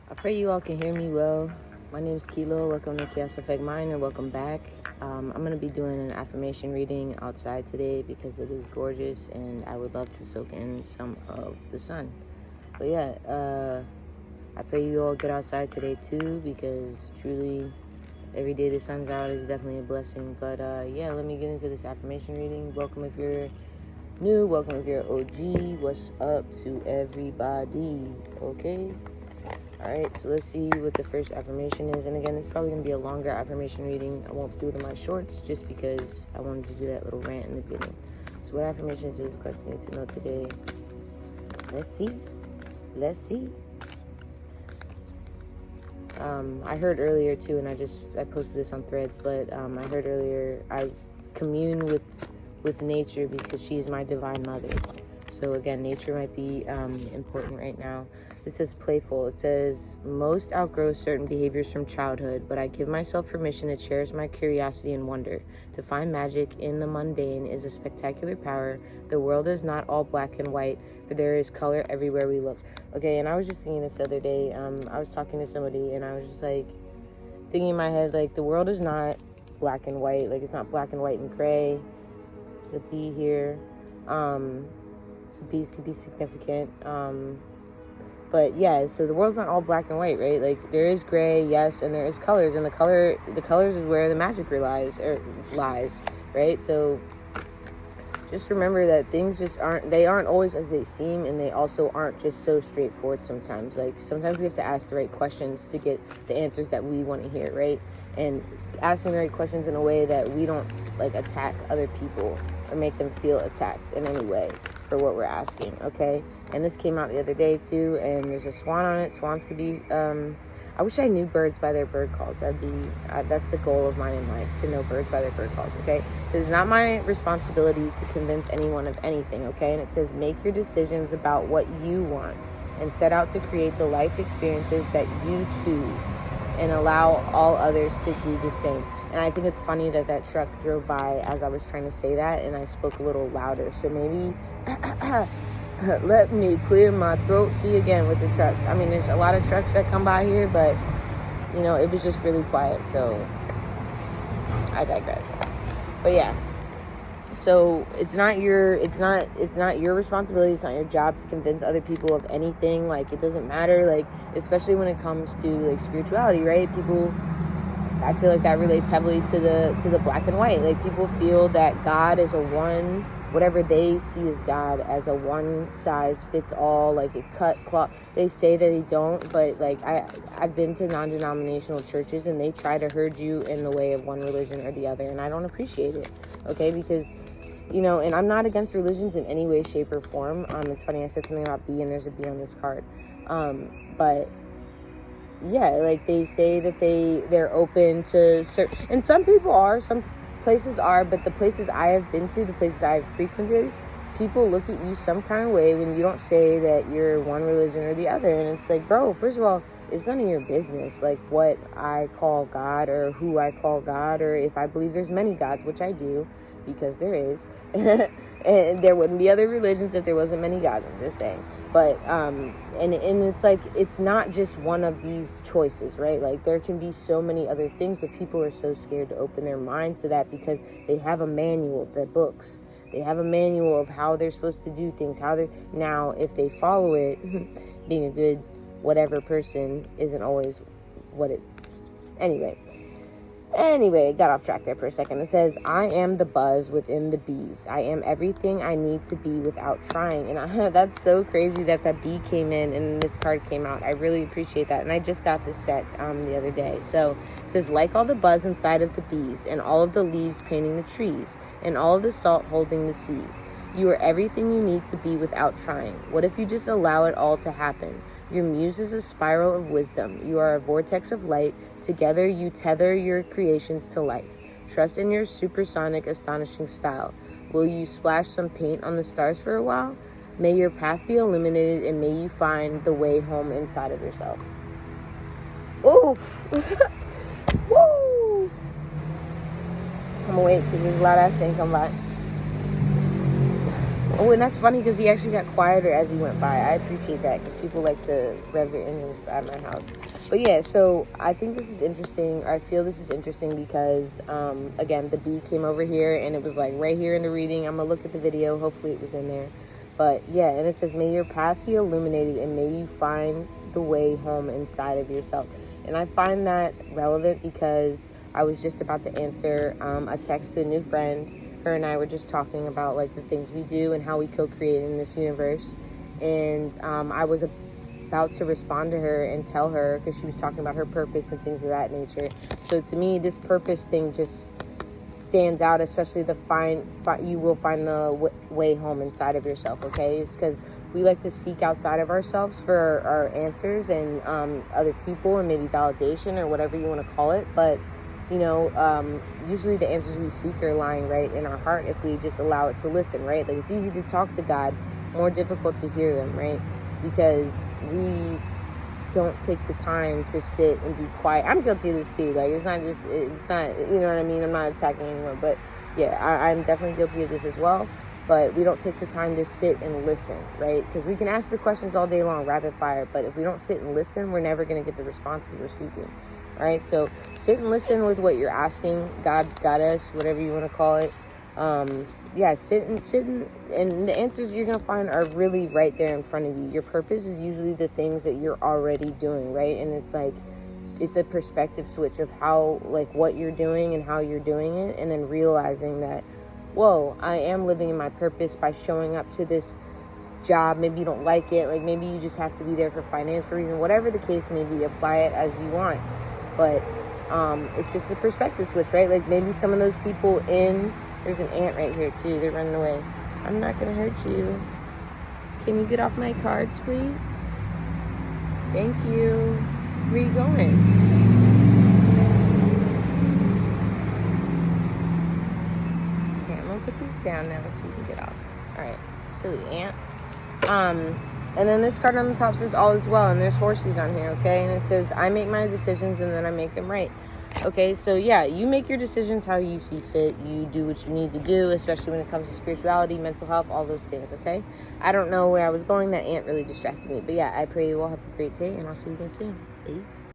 I pray you all can hear me well. My name is Kilo. Welcome to Chaos Effect Mind, and welcome back. I'm going to be doing an affirmation reading outside today because it is gorgeous and I would love to soak in some of the sun. But yeah, I pray you all get outside today too, because truly every day the sun's out is definitely a blessing. But yeah, let me get into this affirmation reading. Welcome if you're new, welcome if you're OG. What's up to everybody? Okay. Alright, so let's see what the first affirmation is. And again, this is probably going to be a longer affirmation reading. I won't do it in my shorts just because I wanted to do that little rant in the beginning. So what affirmations is collecting need to know today? Let's see. I heard earlier too, and I posted this on Threads, but I heard earlier I commune with nature because she's my divine mother. So again, nature might be important right now. This says playful. It says, most outgrow certain behaviors from childhood, but I give myself permission to cherish my curiosity and wonder. To find magic in the mundane is a spectacular power. The world is not all black and white, for there is color everywhere we look. Okay, and I was just thinking this the other day. I was talking to somebody, and I was just like, thinking in my head, like, the world is not black and white. Like, it's not black and white and gray. There's a bee here. So bees can be significant. But yeah, so the world's not all black and white, right? Like, there is gray, yes, and there is colors, and the colors is where the magic lies, right? So just remember that things just aren't always as they seem, and they also aren't just so straightforward sometimes. Like, sometimes we have to ask the right questions to get the answers that we want to hear, right? And asking the right questions in a way that we don't, like, attack other people or make them feel attacked in any way for what we're asking, okay? And this came out the other day too, and there's a swan on it. Swans could be, I wish I knew birds by their bird calls. That's a goal of mine in life, to know birds by their bird calls, okay? So it's not my responsibility to convince anyone of anything, okay? And it says, make your decisions about what you want and set out to create the life experiences that you choose and allow all others to do the same. And I think it's funny that that truck drove by as I was trying to say that, and I spoke a little louder. So maybe let me clear my throat. See, again, with the trucks. I mean, there's a lot of trucks that come by here, but, you know, it was just really quiet. So I digress. But yeah. So it's not your responsibility. It's not your job to convince other people of anything. Like, it doesn't matter. Like, especially when it comes to, like, spirituality, right? People, I feel like that relates heavily to the black and white. Like, people feel that God is whatever they see as God, as a one size fits all, like a cut cloth. They say that they don't, but like I've been to non-denominational churches, and they try to herd you in the way of one religion or the other, and I don't appreciate it, okay? Because, you know, and I'm not against religions in any way, shape, or form. It's funny, I said something about bee, and there's a bee on this card. But yeah, like, they say that they're open to certain, and some people are, some places are, but the places I have been to, the places I've frequented, people look at you some kind of way when you don't say that you're one religion or the other. And it's like, bro, first of all, it's none of your business, like, what I call God or who I call God, or if I believe there's many gods, which I do, because there is. And there wouldn't be other religions if there wasn't many gods, I'm just saying. But and it's like, it's not just one of these choices, right? Like, there can be so many other things, but people are so scared to open their minds to that because they have a manual, the books. They have a manual of how they're supposed to do things, now, if they follow it, being a good whatever person isn't always what it, Anyway, got off track there for a second. It says, I am the buzz within the bees. I am everything I need to be without trying. And that's so crazy that bee came in and this card came out. I really appreciate that. And I just got this deck the other day. So it says, like all the buzz inside of the bees, and all of the leaves painting the trees, and all of the salt holding the seas. You are everything you need to be without trying. What if you just allow it all to happen? Your muse is a spiral of wisdom. You are a vortex of light. Together you tether your creations to life. Trust in your supersonic, astonishing style. Will you splash some paint on the stars for a while? May your path be illuminated, and may you find the way home inside of yourself. Oof! Woo! I'm gonna wait because there's a loud ass thing come by. Oh, and that's funny because he actually got quieter as he went by. I appreciate that because people like to rev their engines at my house. But yeah, so I think this is interesting. I feel this is interesting because, again, the bee came over here and it was like right here in the reading. I'm going to look at the video. Hopefully it was in there. But yeah, and it says, may your path be illuminated and may you find the way home inside of yourself. And I find that relevant because I was just about to answer a text to a new friend. Her and I were just talking about like the things we do and how we co-create in this universe. And I was about to respond to her and tell her, because she was talking about her purpose and things of that nature. So to me, this purpose thing just stands out, especially you will find the way home inside of yourself. Okay, it's because we like to seek outside of ourselves for our answers and other people and maybe validation or whatever you want to call it. But you know, usually the answers we seek are lying right in our heart if we just allow it to listen, right? Like, it's easy to talk to God, more difficult to hear them, right? Because we don't take the time to sit and be quiet. I'm guilty of this too. Like, it's not, you know what I mean? I'm not attacking anyone, but yeah, I'm definitely guilty of this as well. But we don't take the time to sit and listen, right? Because we can ask the questions all day long, rapid fire, but if we don't sit and listen, we're never going to get the responses we're seeking. Right, so sit and listen with what you're asking God, Goddess, whatever you want to call it. Yeah, sit and the answers you're gonna find are really right there in front of you. Your purpose is usually the things that you're already doing, right? And it's like, it's a perspective switch of how, like, what you're doing and how you're doing it, and then realizing that, whoa, I am living in my purpose by showing up to this job. Maybe you don't like it, like maybe you just have to be there for financial reason, whatever the case may be. Apply it as you want. But it's just a perspective switch, right? Like, maybe some of those people there's an ant right here too, they're running away. I'm not gonna hurt you. Can you get off my cards, please? Thank you. Where are you going? Okay, I'm gonna put these down now so you can get off. Alright, silly ant. And then this card on the top says all is well, and there's horses on here, okay? And it says, I make my decisions and then I make them right. Okay, so yeah, you make your decisions how you see fit. You do what you need to do, especially when it comes to spirituality, mental health, all those things, okay? I don't know where I was going. That ant really distracted me. But yeah, I pray you all have a great day, and I'll see you again soon. Peace.